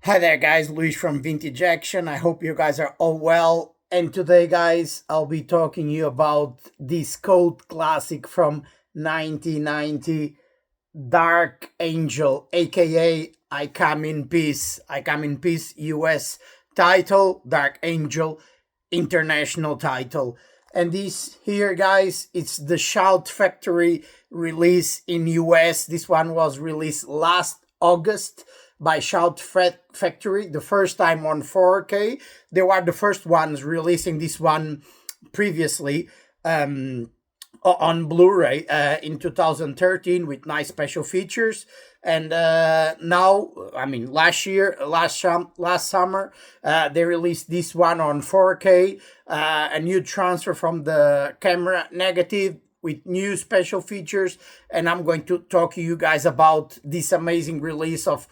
Hi there, guys. Luis from Vintage Action. I hope you guys are all well. And today, guys, I'll be talking to you about this cult classic from 1990, Dark Angel, aka I Come in Peace. I Come in Peace, US title, Dark Angel, international title. And this here, guys, it's the Shout Factory release in US. This one was released last August by Shout Factory, the first time on 4K. They were the first ones releasing this one previously on Blu-ray in 2013 with nice special features. And now, I mean, last summer, they released this one on 4K, a new transfer from the camera negative with new special features. And I'm going to talk to you guys about this amazing release of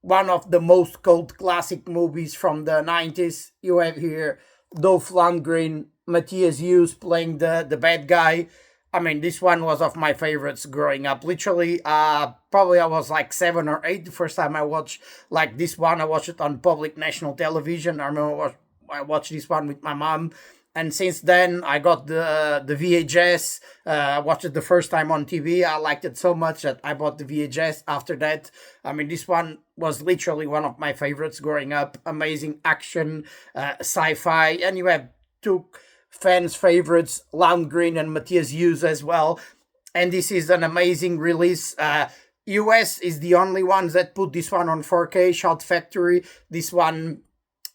one of the most cult classic movies from the 90s. You have here Dolph Lundgren, Matthias Hughes playing the bad guy. I mean, this one was of my favorites growing up. Literally, probably I was like 7 or 8 the first time I watched like this one. I watched it on public national television. I remember I watched this one with my mom. And since then, I got the VHS. I watched it the first time on TV. I liked it so much that I bought the VHS after that. I mean, this one was literally one of my favorites growing up. Amazing action, sci-fi. And you have two fans' favorites, Lundgren and Matthias Hughes as well. And this is an amazing release. US is the only ones that put this one on 4K, Shout Factory. This one,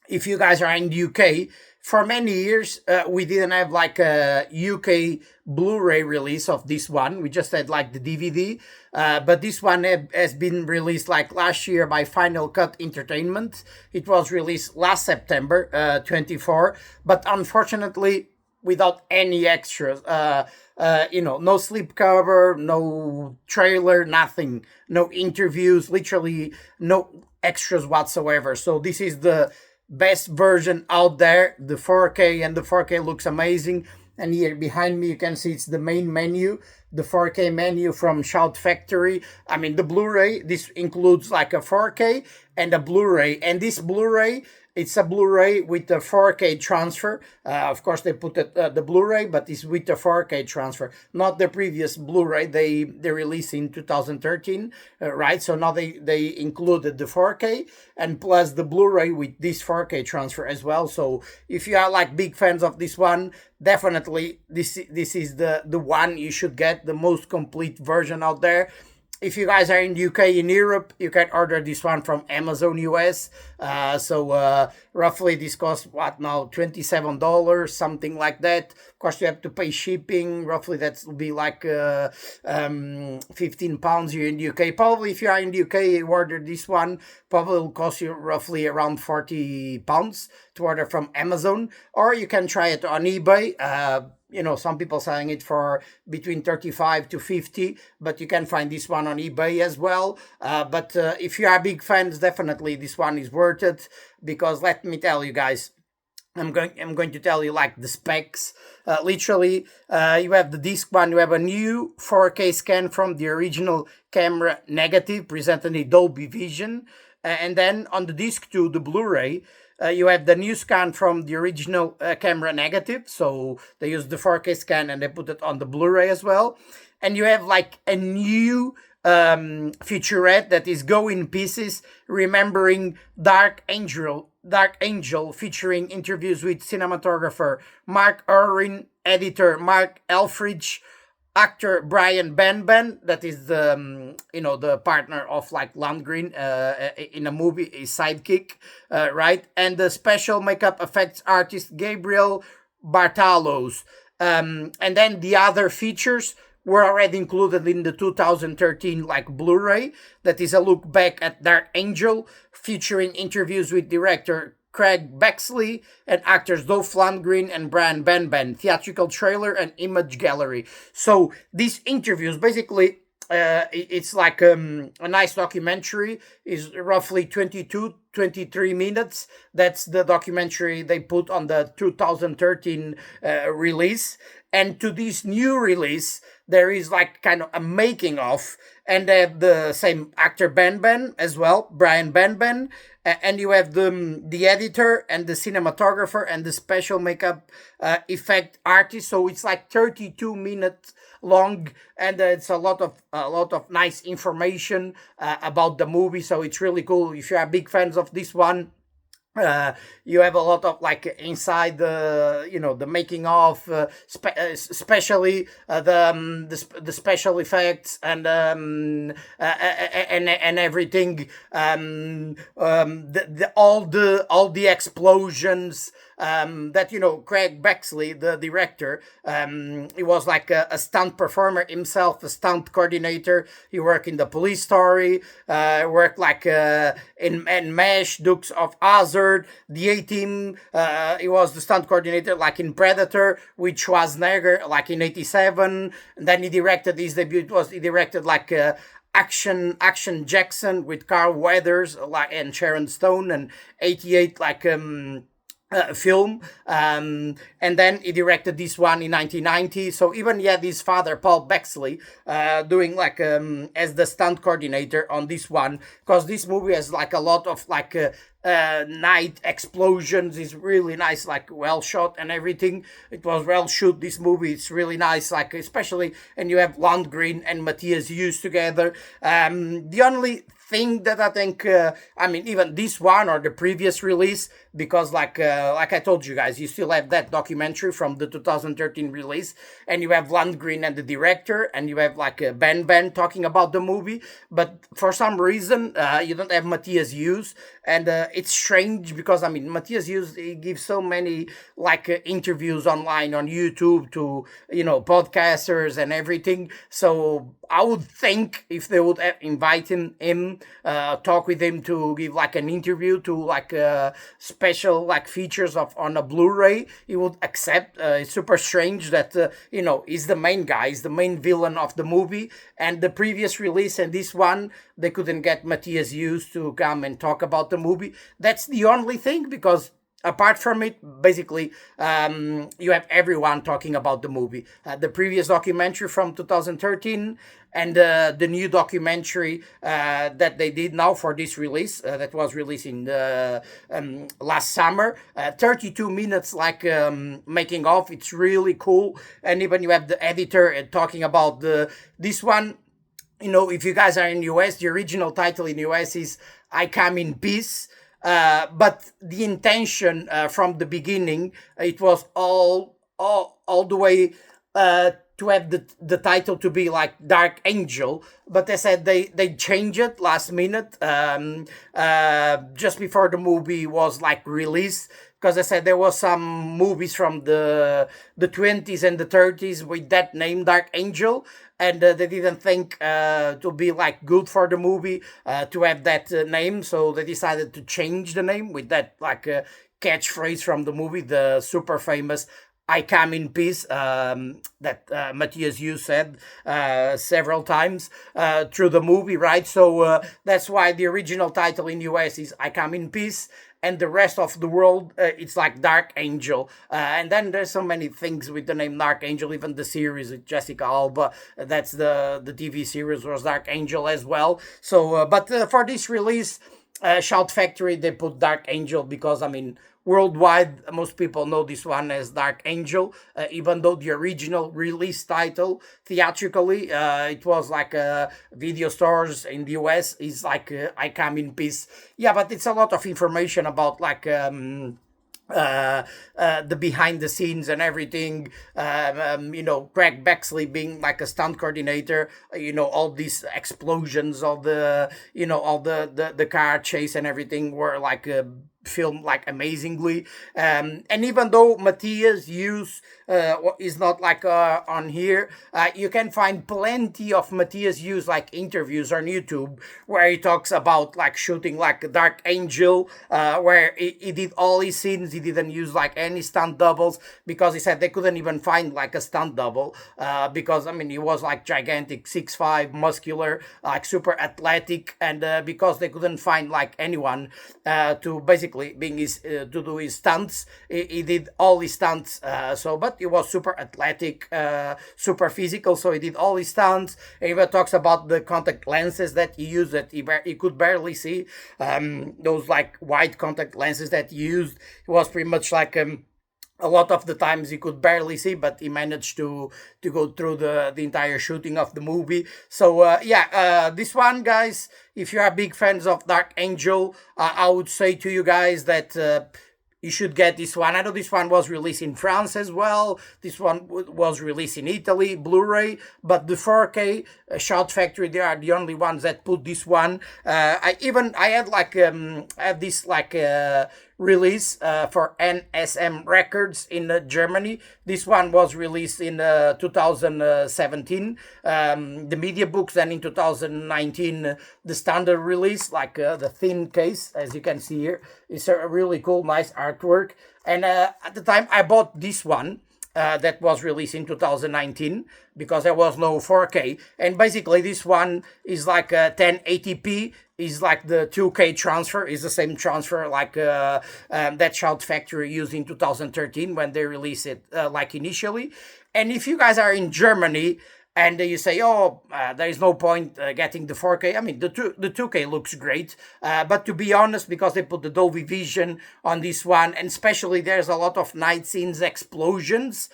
if you guys are in the UK, for many years, we didn't have like a UK Blu-ray release of this one. We just had like the DVD. But this one has been released like last year by Final Cut Entertainment. It was released last September 24. But unfortunately, without any extras. No slipcover, no trailer, nothing. No interviews, literally no extras whatsoever. So this is the best version out there, the 4K, and the 4K looks amazing. And here behind me you can see it's the main menu, the 4K menu from Shout Factory. I mean, the Blu-ray, this includes like a 4K and a Blu-ray, and this Blu-ray, it's a Blu-ray with the 4K transfer. Of course, they put the Blu-ray, but it's with the 4K transfer, not the previous Blu-ray they released in 2013, right? So now they included the 4K and plus the Blu-ray with this 4K transfer as well. So if you are like big fans of this one, definitely this is the one you should get, the most complete version out there. If you guys are in the UK, in Europe, you can order this one from Amazon US. So roughly this costs, what now, $27, something like that. Of course, you have to pay shipping. Roughly that will be like £15 here in the UK. Probably if you are in the UK, you order this one, probably will cost you roughly around £40 to order from Amazon. Or you can try it on eBay. Some people selling it for between 35 to 50, but you can find this one on eBay as well. But if you are big fans, definitely this one is worth it, because let me tell you guys, I'm going to tell you like the specs. Literally, you have the disc one, you have a new 4K scan from the original camera negative presented in Dolby Vision. And then on the disc 2, the Blu-ray, you have the new scan from the original camera negative. So they use the 4K scan and they put it on the Blu-ray as well. And you have like a new featurette that is Go in Pieces, remembering Dark Angel, featuring interviews with cinematographer Mark Irwin, editor Mark Elfridge, actor Brian Benben, that is the partner of like Lundgren in a movie, a sidekick, right? And the special makeup effects artist Gabriel Bartalos. And then the other features were already included in the 2013 like Blu-ray. That is a look back at Dark Angel, featuring interviews with director Craig Bexley and actors Dolph Lundgren and Brian Benben, theatrical trailer and image gallery. So these interviews, basically, it's like a nice documentary. Is roughly 23 minutes. That's the documentary they put on the 2013 release. And to this new release, there is like kind of a making of, and they have the same actor Ben as well, Brian Ben, and you have the editor and the cinematographer and the special makeup effect artist. So it's like 32 minutes long, and it's a lot of nice information about the movie. So it's really cool if you are big fans of this one. You have a lot of like inside the the making of, especially the special effects and everything. All the explosions. That Craig Bexley, the director, he was like a stunt performer himself, a stunt coordinator. He worked in the Police Story, worked like in Mesh, Dukes of Hazzard, the A-Team. He was the stunt coordinator like in Predator with Schwarzenegger, like in '87. And then he directed his debut. He directed like. Action Jackson with Carl Weathers like and Sharon Stone, and '88 like film, and then he directed this one in 1990. So even his father Paul Bexley doing like as the stunt coordinator on this one, because this movie has like a lot of like night explosions. Is really nice, like well shot and everything. It was well shoot, this movie. It's really nice, like especially, and you have Lundgren and Matthias Hughes together. The only thing that I think, even this one or the previous release, because like I told you guys, you still have that documentary from the 2013 release, and you have Lundgren and the director, and you have like Ben talking about the movie, but for some reason you don't have Matthias Hughes, and it's strange because Matthias Hughes, he gives so many like interviews online on YouTube to podcasters and everything. So I would think if they would invite him, talk with him to give like an interview to like special like features on a Blu-ray, he would accept. It's super strange that he's the main guy, he's the main villain of the movie, and the previous release and this one, they couldn't get Matthias Hughes to come and talk about the movie. That's the only thing, because apart from it, basically, you have everyone talking about the movie. The previous documentary from 2013 and the new documentary that they did now for this release, that was released in last summer. 32 minutes like making of. It's really cool. And even you have the editor talking about this one. If you guys are in US, the original title in US is I Come in Peace. But the intention from the beginning, it was all the way to have the title to be like Dark Angel, but they said they changed it last minute, just before the movie was like released, because I said there was some movies from the 20s and the 30s with that name, Dark Angel, and they didn't think to be like good for the movie to have that name, so they decided to change the name with that like catchphrase from the movie, the super famous I Come in Peace, that Matthias Hughes said several times through the movie, right? So that's why the original title in US is I Come in Peace, and the rest of the world, it's like Dark Angel. And then there's so many things with the name Dark Angel, even the series with Jessica Alba, that's the TV series was Dark Angel as well. So, but for this release, Shout Factory, they put Dark Angel because, worldwide, most people know this one as Dark Angel, even though the original release title, theatrically, it was like video stores in the US, is like I Come in Peace. Yeah, but it's a lot of information about like the behind the scenes and everything. Craig Bexley being like a stunt coordinator, all these explosions, all the car chase and everything were like filmed like amazingly. And even though Matthias Hughes is not like on here, you can find plenty of Matthias Hughes like interviews on YouTube where he talks about like shooting like Dark Angel, where he did all his scenes. He didn't use like any stunt doubles because he said they couldn't even find like a stunt double, because he was like gigantic, 6'5", muscular, like super athletic, and because they couldn't find like anyone to basically basically being his to do his stunts. He did all his stunts. But he was super athletic, super physical. So he did all his stunts. And he talks about the contact lenses that he used that he could barely see. Those like wide contact lenses that he used. It was pretty much like a lot of the times he could barely see, but he managed to go through the entire shooting of the movie. So this one, guys, if you are big fans of Dark Angel, I would say to you guys that you should get this one. I know this one was released in France as well. This one was released in Italy, Blu-ray, but the 4K Shout Factory, they are the only ones that put this one. I had this release for NSM Records in Germany. This one was released in 2017, the media books, and in 2019 the standard release, the thin case, as you can see here. It's a really cool, nice artwork. And at the time I bought this one that was released in 2019 because there was no 4K. And basically this one is like a 1080p, is like the 2K transfer, is the same transfer like that Shout Factory used in 2013 when they released it initially. And if you guys are in Germany and you say, there is no point getting the 4K. I mean, the 2K looks great, but to be honest, because they put the Dolby Vision on this one, and especially there's a lot of night scenes, explosions,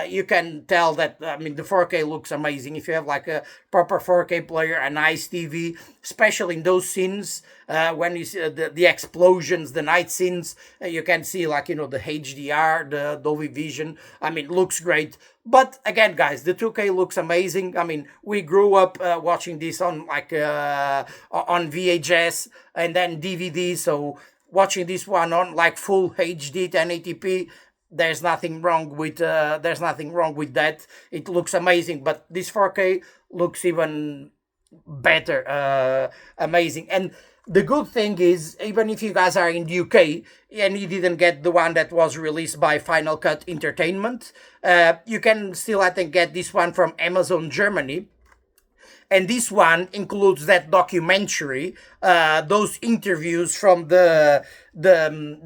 you can tell that, the 4K looks amazing. If you have like a proper 4K player, a nice TV, especially in those scenes, when you see the explosions, the night scenes, you can see the HDR, the Dolby Vision. Looks great. But again, guys, the 2K looks amazing. We grew up watching this on on VHS and then DVD. So watching this one on full HD 1080p, there's nothing wrong with that. It looks amazing. But this 4K looks even better, amazing. And the good thing is, even if you guys are in the UK and you didn't get the one that was released by Final Cut Entertainment, you can still, I think, get this one from Amazon Germany. And this one includes that documentary, those interviews from the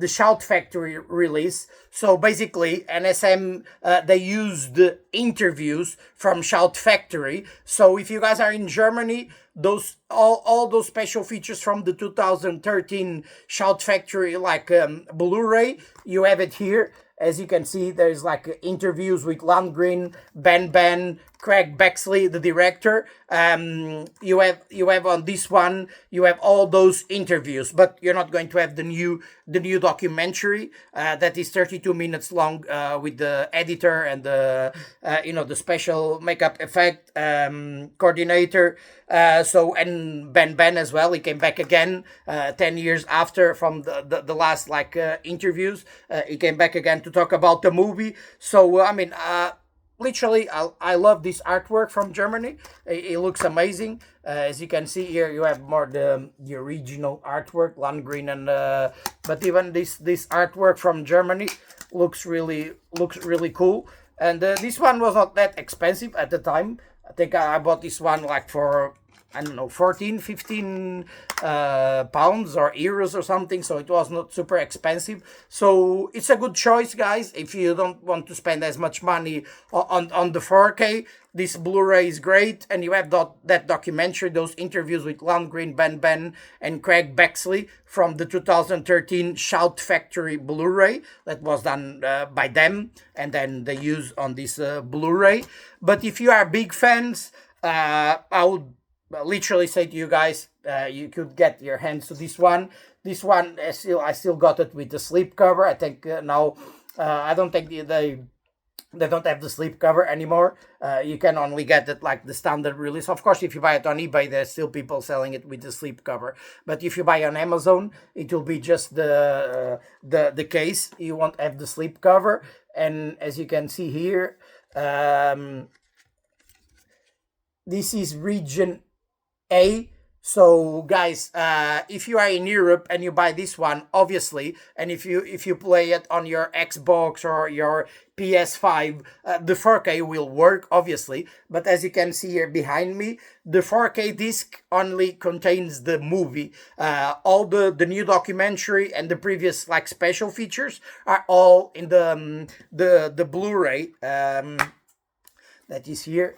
Shout Factory release. So basically, NSM, they used the interviews from Shout Factory. So if you guys are in Germany, all those special features from the 2013 Shout Factory, Blu-ray, you have it here. As you can see, there's interviews with Lundgren, Ben, Craig Bexley, the director. You have on this one, you have all those interviews, but you're not going to have the new documentary that is 32 minutes long with the editor and the special makeup effect coordinator. And Ben as well, he came back again 10 years after from the last interviews. He came back again to talk about the movie. So literally, I love this artwork from Germany. It looks amazing. As you can see here, you have more the original artwork, Lundgren, and but even this artwork from Germany looks really cool. And this one was not that expensive at the time. I think I bought this one for 14, 15 pounds or euros or something, so it was not super expensive. So it's a good choice, guys, if you don't want to spend as much money on the 4K. This Blu-ray is great, and you have that documentary, those interviews with Lundgren, Ben, and Craig Bexley from the 2013 Shout Factory Blu-ray that was done by them, and then they use on this Blu-ray. But if you are big fans, I would literally say to you guys, you could get your hands to this one. This one, I still got it with the slipcover. I think now, I don't think they don't have the slipcover anymore. You can only get it the standard release. Of course, if you buy it on eBay, there's still people selling it with the slipcover. But if you buy on Amazon, it will be just the case. You won't have the slipcover. And as you can see here, this is region A, So guys, if you are in Europe and you buy this one, obviously, and if you play it on your Xbox or your PS5, the 4K will work, obviously. But as you can see here behind me, the 4K disc only contains the movie. All the new documentary and the previous like special features are all in the Blu-ray. That is here.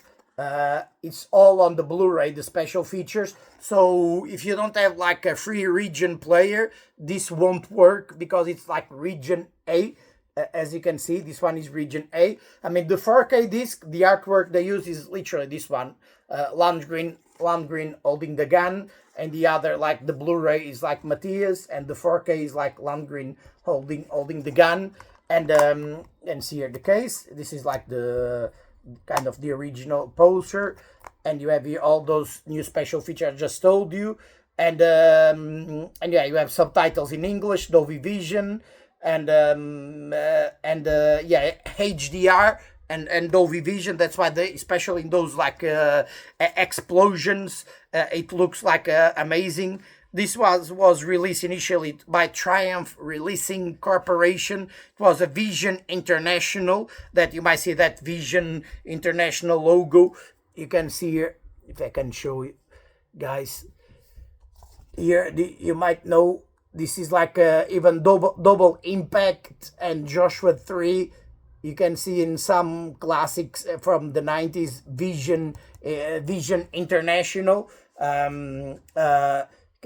It's all on the Blu-ray, the special features. So if you don't have like a free region player, this won't work because it's like region A. As you can see, this one is region A. I mean, the 4K disc, the artwork they use is literally this one. Lundgren holding the gun, and the other, like the Blu-ray, is like Matthias, and the 4K is like Lundgren holding the gun. And see here the case. This is like the kind of the original poster, and you have here all those new special features I just told you, and yeah, you have subtitles in English, Dolby Vision, yeah, HDR and Dolby Vision. That's why they, especially in those like explosions, it looks like amazing. This was released initially by Triumph Releasing Corporation. It was a Vision International, that you might see that Vision International logo. You can see here, if I can show you guys here, you might know this is like even double Impact and Joshua 3. You can see in some classics from the 90s, Vision International. You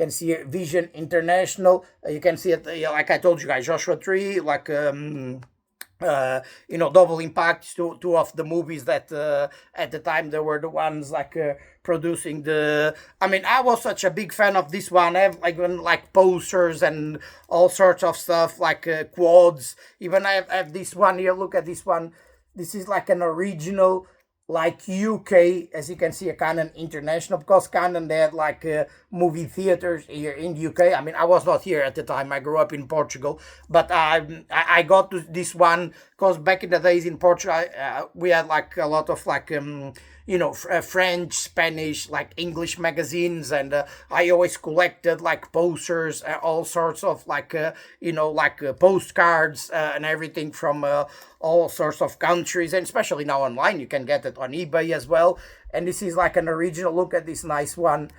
can see here, Vision International. You can see it, like I told you guys, Joshua 3, like Double Impact, two of the movies that at the time they were the ones like producing the. I mean, I was such a big fan of this one. I have like even like posters and all sorts of stuff, like quads. Even I have this one here. Look at this one. This is like an original, like UK, as you can see, a Canon International, because Canon, they had like movie theaters here in the UK. I mean, I was not here at the time. I grew up in Portugal, but I got to this one because back in the days in Portugal, we had like a lot of like French, Spanish, like English magazines, and I always collected like posters, all sorts of like postcards and everything from all sorts of countries, and especially now online you can get it on eBay as well. And this is like an original. Look at this nice one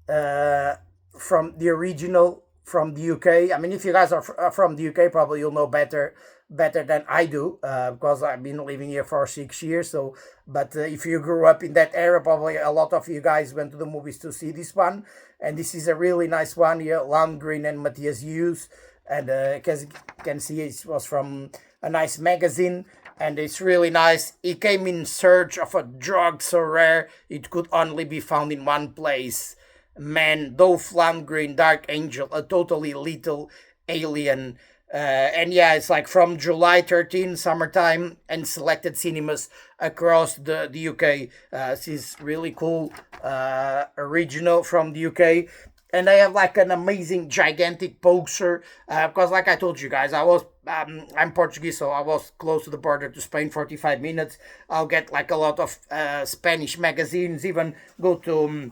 from the original from the UK. I mean, if you guys are from the UK, probably you'll know better than I do, because I've been living here for 6 years. So, but if you grew up in that era, probably a lot of you guys went to the movies to see this one. And this is a really nice one here, Lundgren and Matthias Hughes. And as you can see, it was from a nice magazine, and it's really nice. He came in search of a drug so rare it could only be found in one place. Man, Dolph Lundgren, Dark Angel, a totally lethal alien. And yeah, it's like from July 13, summertime, and selected cinemas across the UK. This is really cool, original from the UK. And I have like an amazing, gigantic poster, because like I told you guys, I'm Portuguese, so I was close to the border to Spain, 45 minutes. I'll get like a lot of Spanish magazines, even go to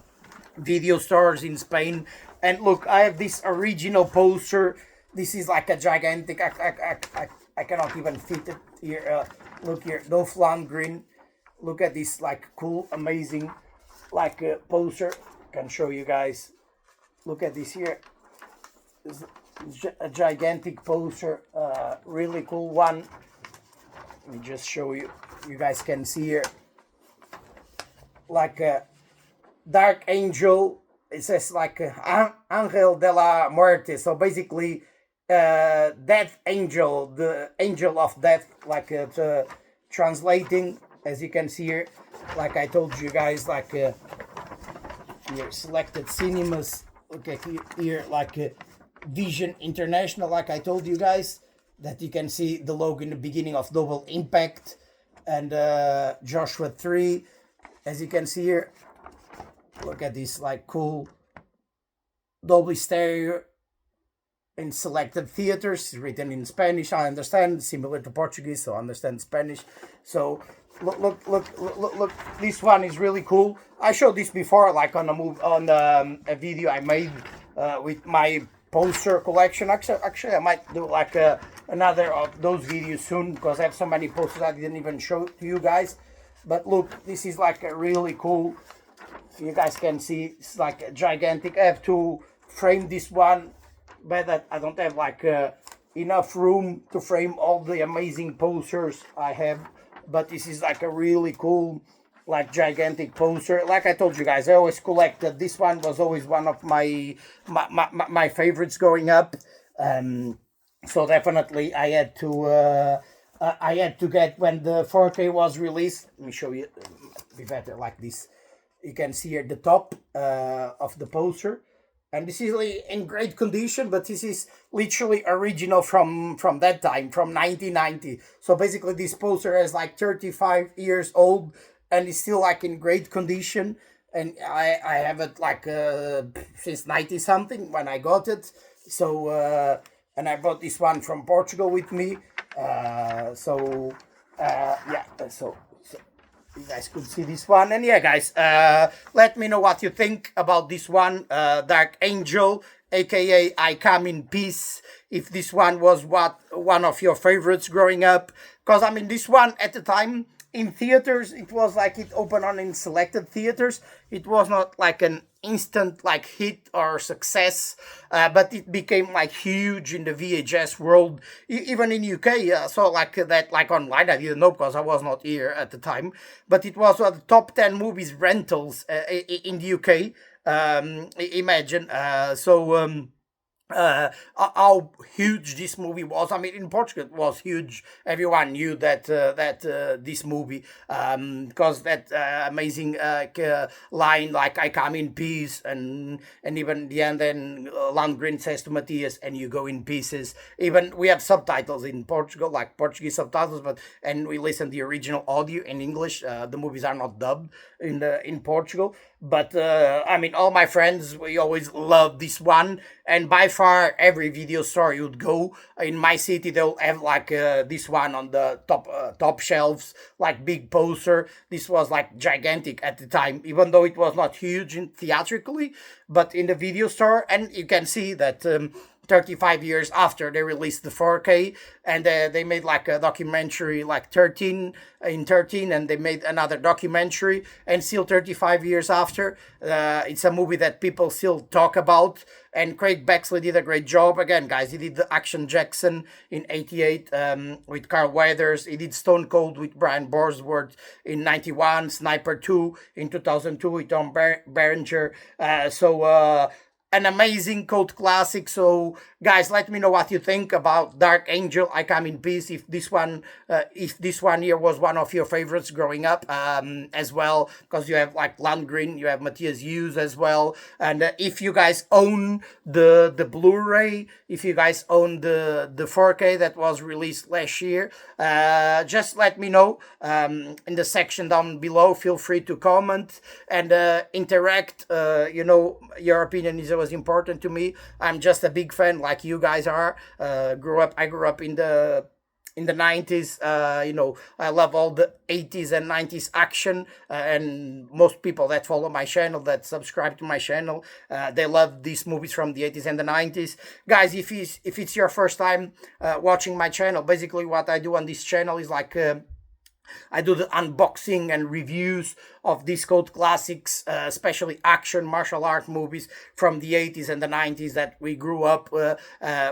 video stores in Spain. And look, I have this original poster. This is like a gigantic, I cannot even fit it here. Look here, Dolph Lundgren. Look at this like cool, amazing like poster. I can show you guys. Look at this here. This is a gigantic poster, really cool one. Let me just show you. You guys can see here, like a Dark Angel. It says like Angel de la Muerte. So basically, Death Angel, the angel of death, like translating, as you can see here. Like I told you guys, like here, selected cinemas. Look at here, like Vision International, like I told you guys, that you can see the logo in the beginning of Double Impact and Joshua 3. As you can see here, look at this like cool Dolby stereo. in selected theaters. It's written in Spanish, I understand, similar to Portuguese, so I understand Spanish. So look, this one is really cool. I showed this before, like on a video I made with my poster collection. Actually, I might do like another of those videos soon, because I have so many posters I didn't even show to you guys. But look, this is like a really cool. You guys can see it's like a gigantic. I have to frame this one, but that I don't have like enough room to frame all the amazing posters I have. But this is like a really cool, like gigantic poster. Like I told you guys, I always collected. This one was always one of my favorites growing up. So definitely I had to get when the 4K was released. Let me show you. Be better like this. You can see at the top of the poster. And this is in great condition, but this is literally original from that time, from 1990. So basically this poster is like 35 years old and is still like in great condition. And I have it like since 90 something when I got it. So and I brought this one from Portugal with me. Yeah, so you guys could see this one. And yeah, guys, let me know what you think about this one, Dark Angel, aka I Come in Peace. If this one was one of your favorites growing up, because I mean this one at the time in theaters, it was like it opened on in selected theaters. It was not like an instant like hit or success, but it became like huge in the VHS world, even in UK. So like that, like online, I didn't know because I was not here at the time. But it was one of the top 10 movies rentals in the UK. Imagine. How huge this movie was. I mean, in Portugal it was huge. Everyone knew that this movie, because that amazing line like "I come in peace," and even the end, then Lundgren says to Matthias, "And you go in pieces." Even we have subtitles in Portugal, like Portuguese subtitles, and we listen to the original audio in English. The movies are not dubbed in Portugal. But I mean, all my friends, we always loved this one, and by far every video store you would go in my city, they'll have like this one on the top shelves, like big poster. This was like gigantic at the time, even though it was not huge theatrically, but in the video store. And you can see that 35 years after they released the 4K, and they made like a documentary like 13, and they made another documentary, and still 35 years after, it's a movie that people still talk about. And Craig Bexley did a great job. Again, guys, he did the Action Jackson in 88 with Carl Weathers. He did Stone Cold with Brian Borsworth in 91, Sniper 2 in 2002 with Tom Berenger. An amazing cult classic. So guys, let me know what you think about Dark Angel, I Come in Peace. If this one here was one of your favorites growing up, as well, because you have like Lundgren, you have Matthias Hughes as well. And if you guys own the Blu-ray, if you guys own the 4K that was released last year, just let me know in the section down below. Feel free to comment and interact. Your opinion is always important to me. I'm just a big fan like you guys are. I grew up in the 90s. I love all the 80s and 90s action, and most people that follow my channel, that subscribe to my channel, they love these movies from the 80s and the 90s. Guys, if it's your first time watching my channel, basically what I do on this channel is like I do the unboxing and reviews of these cult classics, especially action martial art movies from the 80s and the 90s that we grew up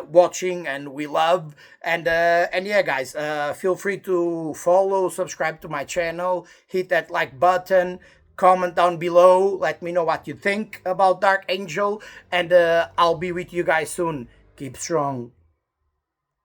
watching and we love. And yeah, guys, feel free to follow, subscribe to my channel, hit that like button, comment down below, let me know what you think about Dark Angel, and I'll be with you guys soon. Keep strong.